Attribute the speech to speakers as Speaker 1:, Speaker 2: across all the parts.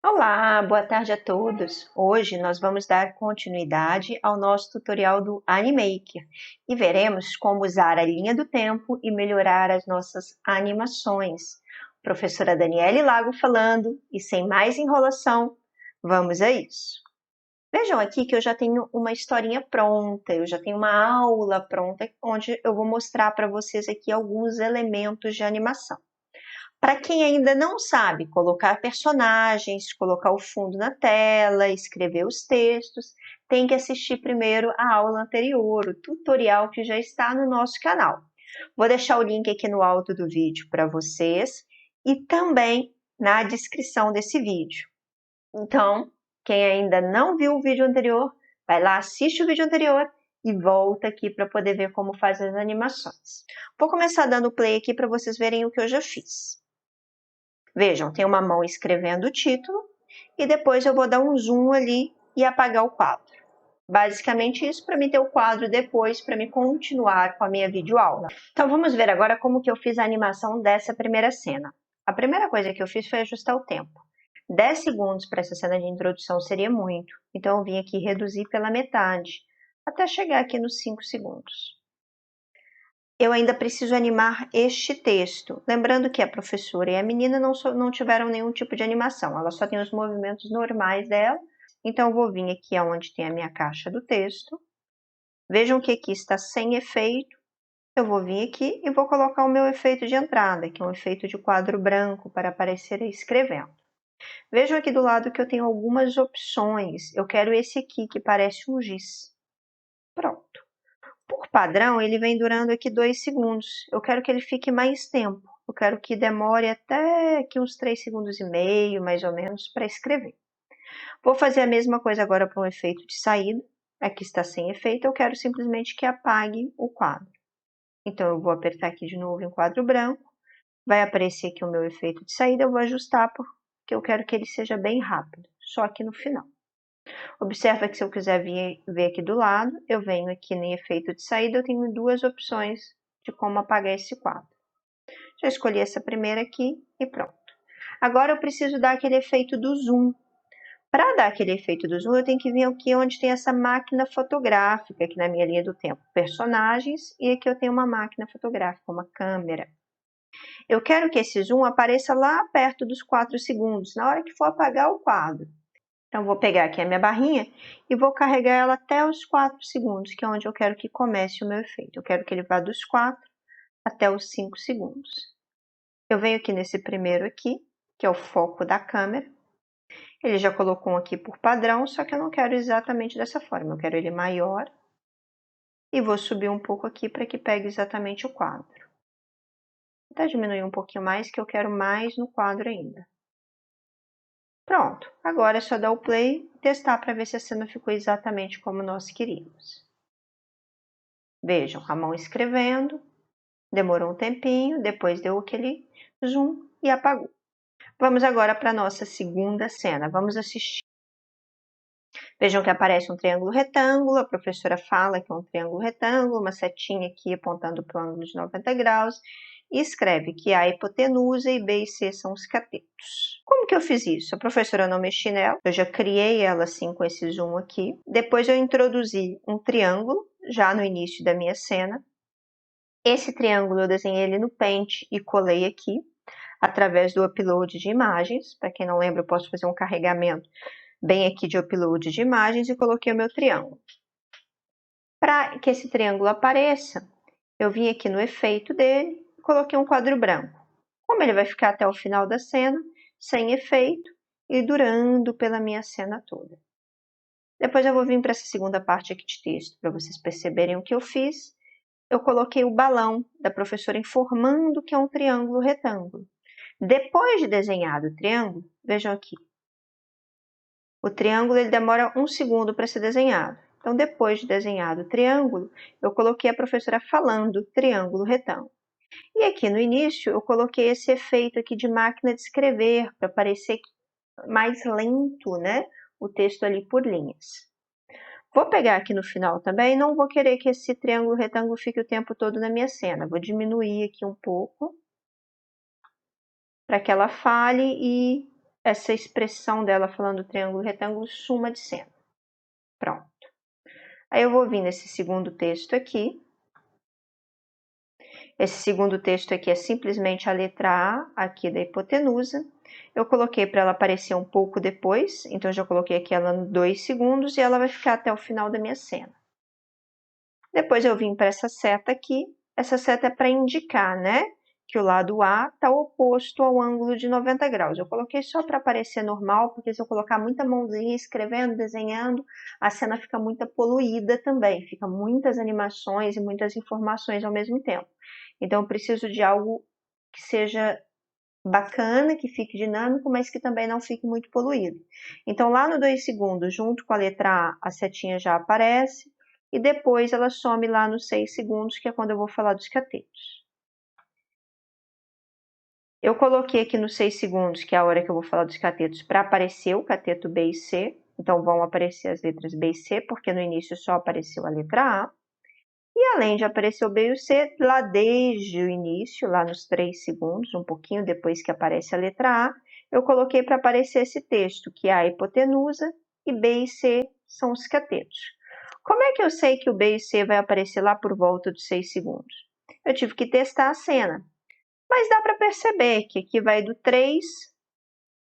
Speaker 1: Olá, boa tarde a todos. Hoje nós vamos dar continuidade ao nosso tutorial do Animaker e veremos como usar a linha do tempo e melhorar as nossas animações. Professora Daniele Lago falando e sem mais enrolação, vamos a isso. Vejam aqui que eu já tenho uma historinha pronta, eu já tenho uma aula pronta onde eu vou mostrar para vocês aqui alguns elementos de animação. Para quem ainda não sabe colocar personagens, colocar o fundo na tela, escrever os textos, tem que assistir primeiro a aula anterior, o tutorial que já está no nosso canal. Vou deixar o link aqui no alto do vídeo para vocês e também na descrição desse vídeo. Então, quem ainda não viu o vídeo anterior, vai lá, assiste o vídeo anterior e volta aqui para poder ver como faz as animações. Vou começar dando play aqui para vocês verem o que eu já fiz. Vejam, tem uma mão escrevendo o título e depois eu vou dar um zoom ali e apagar o quadro. Basicamente isso para me ter o quadro depois, para me continuar com a minha videoaula. Então vamos ver agora como que eu fiz a animação dessa primeira cena. A primeira coisa que eu fiz foi ajustar o tempo. 10 segundos para essa cena de introdução seria muito, então eu vim aqui reduzir pela metade, até chegar aqui nos 5 segundos. Eu ainda preciso animar este texto. Lembrando que a professora e a menina não tiveram nenhum tipo de animação, ela só tem os movimentos normais dela. Então, eu vou vir aqui onde tem a minha caixa do texto. Vejam que aqui está sem efeito. Eu vou vir aqui e vou colocar o meu efeito de entrada, que é um efeito de quadro branco para aparecer escrevendo. Vejam aqui do lado que eu tenho algumas opções. Eu quero esse aqui, que parece um giz. Pronto. Por padrão, ele vem durando aqui 2 segundos. Eu quero que ele fique mais tempo. Eu quero que demore até aqui uns 3 segundos e meio, mais ou menos, para escrever. Vou fazer a mesma coisa agora para um efeito de saída. Aqui está sem efeito, eu quero simplesmente que apague o quadro. Então, eu vou apertar aqui de novo em quadro branco. Vai aparecer aqui o meu efeito de saída, eu vou ajustar porque eu quero que ele seja bem rápido, só aqui no final. Observa que se eu quiser ver aqui do lado, eu venho aqui em efeito de saída, eu tenho duas opções de como apagar esse quadro. Já escolhi essa primeira aqui e pronto. Agora eu preciso dar aquele efeito do zoom. Para dar aquele efeito do zoom, eu tenho que vir aqui onde tem essa máquina fotográfica, aqui na minha linha do tempo. Personagens, e aqui eu tenho uma máquina fotográfica, uma câmera. Eu quero que esse zoom apareça lá perto dos 4 segundos, na hora que for apagar o quadro. Então, vou pegar aqui a minha barrinha e vou carregar ela até os 4 segundos, que é onde eu quero que comece o meu efeito. Eu quero que ele vá dos 4 até os 5 segundos. Eu venho aqui nesse primeiro aqui, que é o foco da câmera. Ele já colocou um aqui por padrão, só que eu não quero exatamente dessa forma. Eu quero ele maior. E vou subir um pouco aqui para que pegue exatamente o quadro. Vou até diminuir um pouquinho mais, que eu quero mais no quadro ainda. Pronto, agora é só dar o play e testar para ver se a cena ficou exatamente como nós queríamos. Vejam, a mão escrevendo, demorou um tempinho, depois deu aquele zoom e apagou. Vamos agora para a nossa segunda cena, vamos assistir. Vejam que aparece um triângulo retângulo, a professora fala que é um triângulo retângulo, uma setinha aqui apontando para o ângulo de 90 graus, e escreve que A é a hipotenusa e B e C são os catetos. Como que eu fiz isso? A professora não mexi nela, eu já criei ela assim com esse zoom aqui. Depois eu introduzi um triângulo, já no início da minha cena. Esse triângulo eu desenhei ele no Paint e colei aqui, através do upload de imagens. Para quem não lembra, eu posso fazer um carregamento bem aqui de upload de imagens e coloquei o meu triângulo. Para que esse triângulo apareça, eu vim aqui no efeito dele e coloquei um quadro branco. Como ele vai ficar até o final da cena, sem efeito e durando pela minha cena toda. Depois eu vou vir para essa segunda parte aqui de texto, para vocês perceberem o que eu fiz. Eu coloquei o balão da professora informando que é um triângulo retângulo. Depois de desenhado o triângulo, vejam aqui. O triângulo ele demora 1 segundo para ser desenhado. Então, depois de desenhado o triângulo, eu coloquei a professora falando triângulo retângulo. E aqui no início, eu coloquei esse efeito aqui de máquina de escrever, para parecer mais lento, né? O texto ali por linhas. Vou pegar aqui no final também, não vou querer que esse triângulo retângulo fique o tempo todo na minha cena. Vou diminuir aqui um pouco, para que ela fale e essa expressão dela falando triângulo retângulo suma de cena. Pronto. Aí eu vou vir nesse segundo texto aqui. Esse segundo texto aqui é simplesmente a letra A aqui da hipotenusa. Eu coloquei para ela aparecer um pouco depois, então eu já coloquei aqui ela no 2 segundos e ela vai ficar até o final da minha cena. Depois eu vim para essa seta aqui. Essa seta é para indicar, né, que o lado A está oposto ao ângulo de 90 graus. Eu coloquei só para aparecer normal, porque se eu colocar muita mãozinha escrevendo, desenhando, a cena fica muito poluída também. Fica muitas animações e muitas informações ao mesmo tempo. Então eu preciso de algo que seja bacana, que fique dinâmico, mas que também não fique muito poluído. Então lá no 2 segundos, junto com a letra A setinha já aparece, e depois ela some lá nos 6 segundos, que é quando eu vou falar dos catetos. Eu coloquei aqui nos 6 segundos, que é a hora que eu vou falar dos catetos, para aparecer o cateto B e C. Então vão aparecer as letras B e C, porque no início só apareceu a letra A. E além de aparecer o B e o C, lá desde o início, lá nos 3 segundos, um pouquinho depois que aparece a letra A, eu coloquei para aparecer esse texto, que é a hipotenusa, e B e C são os catetos. Como é que eu sei que o B e C vai aparecer lá por volta dos 6 segundos? Eu tive que testar a cena. Mas dá para perceber que aqui vai do 3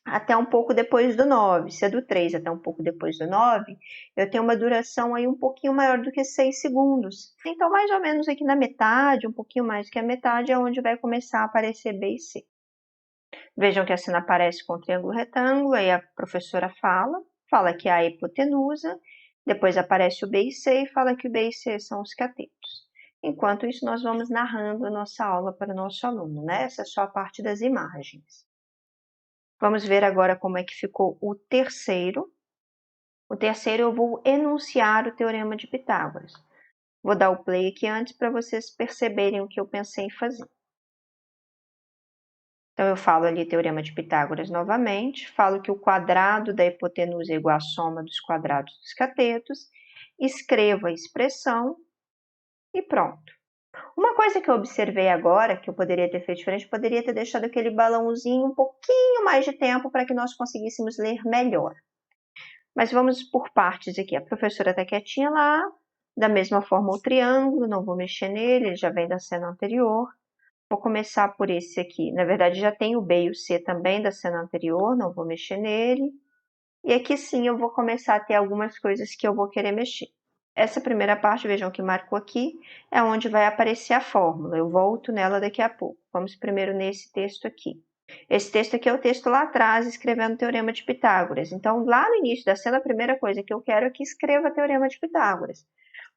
Speaker 1: até um pouco depois do 9. Se é do 3 até um pouco depois do 9, eu tenho uma duração aí um pouquinho maior do que 6 segundos. Então, mais ou menos aqui na metade, um pouquinho mais do que a metade, é onde vai começar a aparecer B e C. Vejam que a cena aparece com o triângulo retângulo, aí a professora fala que é a hipotenusa, depois aparece o B e C e fala que o B e C são os catetos. Enquanto isso, nós vamos narrando a nossa aula para o nosso aluno, né? Essa é só a parte das imagens. Vamos ver agora como é que ficou o terceiro. O terceiro eu vou enunciar o Teorema de Pitágoras. Vou dar o play aqui antes para vocês perceberem o que eu pensei em fazer. Então, eu falo ali Teorema de Pitágoras novamente, falo que o quadrado da hipotenusa é igual à soma dos quadrados dos catetos, escrevo a expressão e pronto. Uma coisa que eu observei agora, que eu poderia ter feito diferente, poderia ter deixado aquele balãozinho um pouquinho mais de tempo para que nós conseguíssemos ler melhor. Mas vamos por partes aqui. A professora está quietinha lá, da mesma forma o triângulo, não vou mexer nele, ele já vem da cena anterior. Vou começar por esse aqui. Na verdade, já tem o B e o C também da cena anterior, não vou mexer nele. E aqui sim eu vou começar a ter algumas coisas que eu vou querer mexer. Essa primeira parte, vejam que marcou aqui, é onde vai aparecer a fórmula. Eu volto nela daqui a pouco. Vamos primeiro nesse texto aqui. Esse texto aqui é o texto lá atrás, escrevendo o Teorema de Pitágoras. Então, lá no início da cena, a primeira coisa que eu quero é que escreva o Teorema de Pitágoras.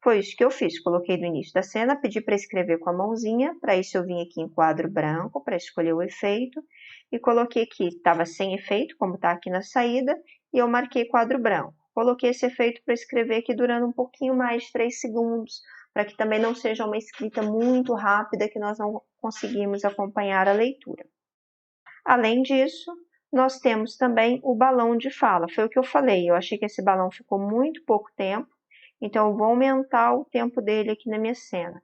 Speaker 1: Foi isso que eu fiz. Coloquei no início da cena, pedi para escrever com a mãozinha. Para isso, eu vim aqui em quadro branco, para escolher o efeito. E coloquei aqui, estava sem efeito, como está aqui na saída, e eu marquei quadro branco. Coloquei esse efeito para escrever aqui durando um pouquinho mais de 3 segundos, para que também não seja uma escrita muito rápida que nós não conseguimos acompanhar a leitura. Além disso, nós temos também o balão de fala. Foi o que eu falei, eu achei que esse balão ficou muito pouco tempo, então eu vou aumentar o tempo dele aqui na minha cena.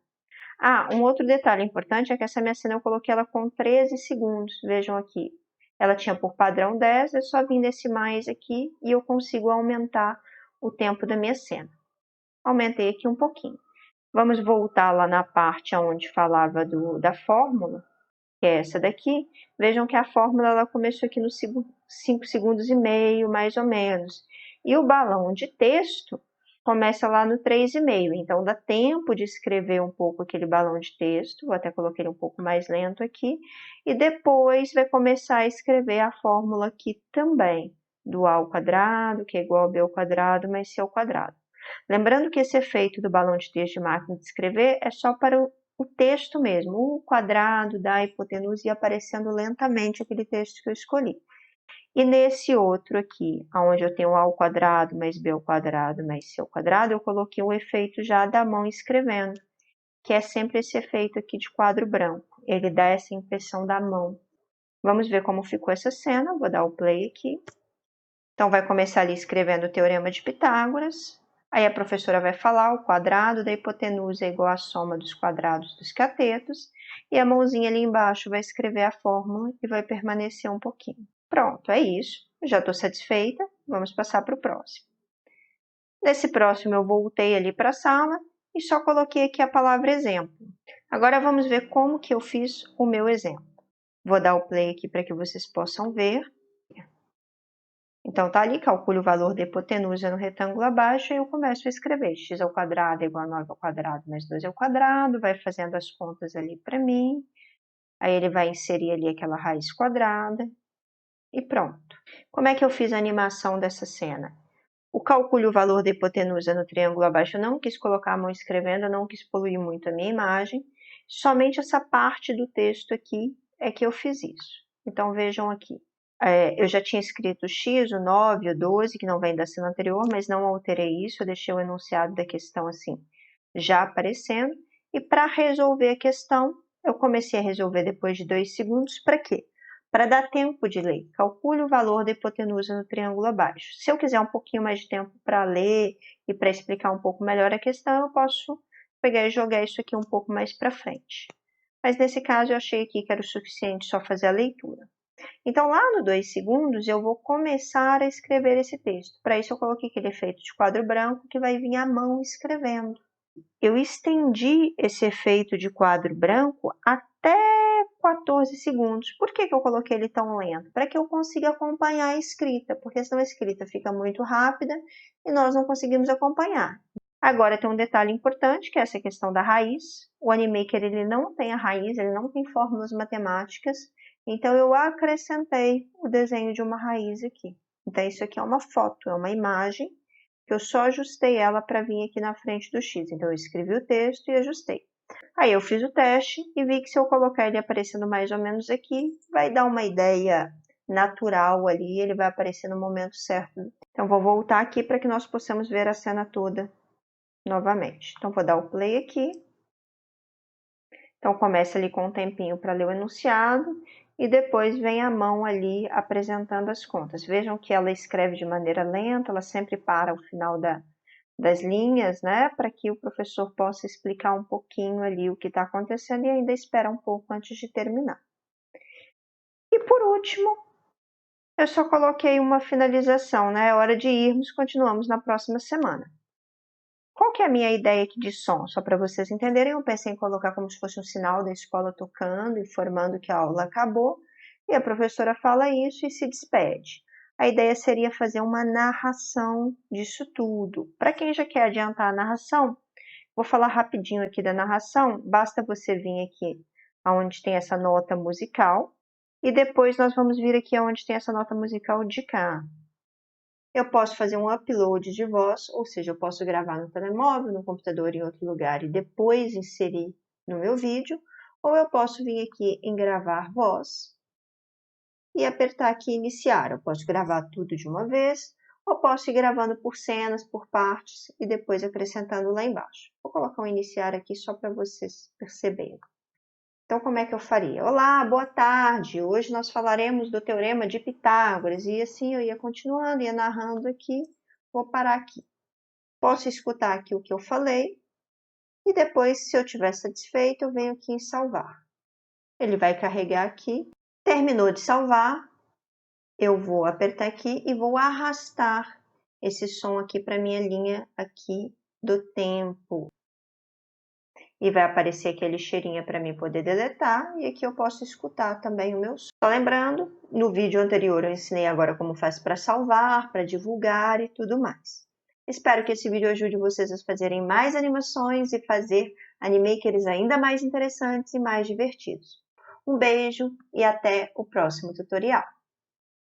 Speaker 1: Ah, um outro detalhe importante é que essa minha cena eu coloquei ela com 13 segundos, vejam aqui. Ela tinha por padrão 10, eu só vim nesse mais aqui e eu consigo aumentar o tempo da minha cena. Aumentei aqui um pouquinho. Vamos voltar lá na parte onde falava da fórmula, que é essa daqui. Vejam que a fórmula ela começou aqui nos 5 segundos e meio, mais ou menos. E o balão de texto começa lá no 3,5. Então, dá tempo de escrever um pouco aquele balão de texto. Vou até colocar ele um pouco mais lento aqui. E depois vai começar a escrever a fórmula aqui também, do A ao quadrado, que é igual a B ao quadrado, mais C ao quadrado. Lembrando que esse efeito do balão de texto de máquina de escrever é só para o texto mesmo, o quadrado da hipotenusa e aparecendo lentamente aquele texto que eu escolhi. E nesse outro aqui, onde eu tenho A ao quadrado mais B ao quadrado mais C ao quadrado, eu coloquei o efeito já da mão escrevendo, que é sempre esse efeito aqui de quadro branco. Ele dá essa impressão da mão. Vamos ver como ficou essa cena. Vou dar o play aqui. Então, vai começar ali escrevendo o Teorema de Pitágoras. Aí a professora vai falar o quadrado da hipotenusa é igual à soma dos quadrados dos catetos. E a mãozinha ali embaixo vai escrever a fórmula e vai permanecer um pouquinho. Pronto, é isso. já estou satisfeita, vamos passar para o próximo. Nesse próximo eu voltei ali para a sala e só coloquei aqui a palavra exemplo. Agora vamos ver como que eu fiz o meu exemplo. Vou dar o play aqui para que vocês possam ver. Então tá ali, calcule o valor da hipotenusa no retângulo abaixo e eu começo a escrever x ao quadrado é igual a 9 ao quadrado mais 2 ao quadrado, vai fazendo as contas ali para mim. Aí ele vai inserir ali aquela raiz quadrada e pronto. Como é que eu fiz a animação dessa cena? O calcule o valor da hipotenusa no triângulo abaixo, eu não quis colocar a mão escrevendo, eu não quis poluir muito a minha imagem. Somente essa parte do texto aqui é que eu fiz isso. Então vejam aqui. Eu já tinha escrito o x, o 9, o 12, que não vem da cena anterior, mas não alterei isso, eu deixei o enunciado da questão assim, já aparecendo. E para resolver a questão, eu comecei a resolver depois de 2 segundos, para quê? Para dar tempo de ler. Calcule o valor da hipotenusa no triângulo abaixo. Se eu quiser um pouquinho mais de tempo para ler e para explicar um pouco melhor a questão, eu posso pegar e jogar isso aqui um pouco mais para frente. Mas nesse caso eu achei aqui que era o suficiente só fazer a leitura. Então, lá no 2 segundos, eu vou começar a escrever esse texto. Para isso, eu coloquei aquele efeito de quadro branco que vai vir a mão escrevendo. Eu estendi esse efeito de quadro branco até 14 segundos. Por que eu coloquei ele tão lento? Para que eu consiga acompanhar a escrita, porque senão a escrita fica muito rápida e nós não conseguimos acompanhar. Agora tem um detalhe importante, que é essa questão da raiz. O Animaker ele não tem a raiz, ele não tem fórmulas matemáticas, então eu acrescentei o desenho de uma raiz aqui. Então isso aqui é uma foto, é uma imagem, que eu só ajustei ela para vir aqui na frente do X. Então eu escrevi o texto e ajustei. Aí eu fiz o teste e vi que se eu colocar ele aparecendo mais ou menos aqui, vai dar uma ideia natural ali, ele vai aparecer no momento certo. Então vou voltar aqui para que nós possamos ver a cena toda novamente. Então vou dar o play aqui. Então começa ali com um tempinho para ler o enunciado e depois vem a mão ali apresentando as contas. Vejam que ela escreve de maneira lenta, ela sempre para ao final das linhas, né, para que o professor possa explicar um pouquinho ali o que está acontecendo e ainda espera um pouco antes de terminar. E por último, eu só coloquei uma finalização, né, é hora de irmos, continuamos na próxima semana. Qual que é a minha ideia aqui de som? Só para vocês entenderem, eu pensei em colocar como se fosse um sinal da escola tocando, informando que a aula acabou, e a professora fala isso e se despede. A ideia seria fazer uma narração disso tudo. Para quem já quer adiantar a narração, vou falar rapidinho aqui da narração, basta você vir aqui onde tem essa nota musical, e depois nós vamos vir aqui onde tem essa nota musical de cá. Eu posso fazer um upload de voz, ou seja, eu posso gravar no telemóvel, no computador, em outro lugar e depois inserir no meu vídeo, ou eu posso vir aqui em gravar voz e apertar aqui iniciar. Eu posso gravar tudo de uma vez, ou posso ir gravando por cenas, por partes e depois acrescentando lá embaixo. Vou colocar um iniciar aqui só para vocês perceberem. Então, como é que eu faria? Olá, boa tarde! Hoje nós falaremos do Teorema de Pitágoras. E assim eu ia continuando, ia narrando aqui. Vou parar aqui. Posso escutar aqui o que eu falei. E depois, se eu estiver satisfeito, eu venho aqui em salvar. Ele vai carregar aqui. Terminou de salvar. Eu vou apertar aqui e vou arrastar esse som aqui para minha linha aqui do tempo. E vai aparecer aqui a lixeirinha para mim poder deletar, e aqui eu posso escutar também o meu som. Só lembrando, no vídeo anterior eu ensinei agora como faz para salvar, para divulgar e tudo mais. Espero que esse vídeo ajude vocês a fazerem mais animações e fazer animakers ainda mais interessantes e mais divertidos. Um beijo e até o próximo tutorial.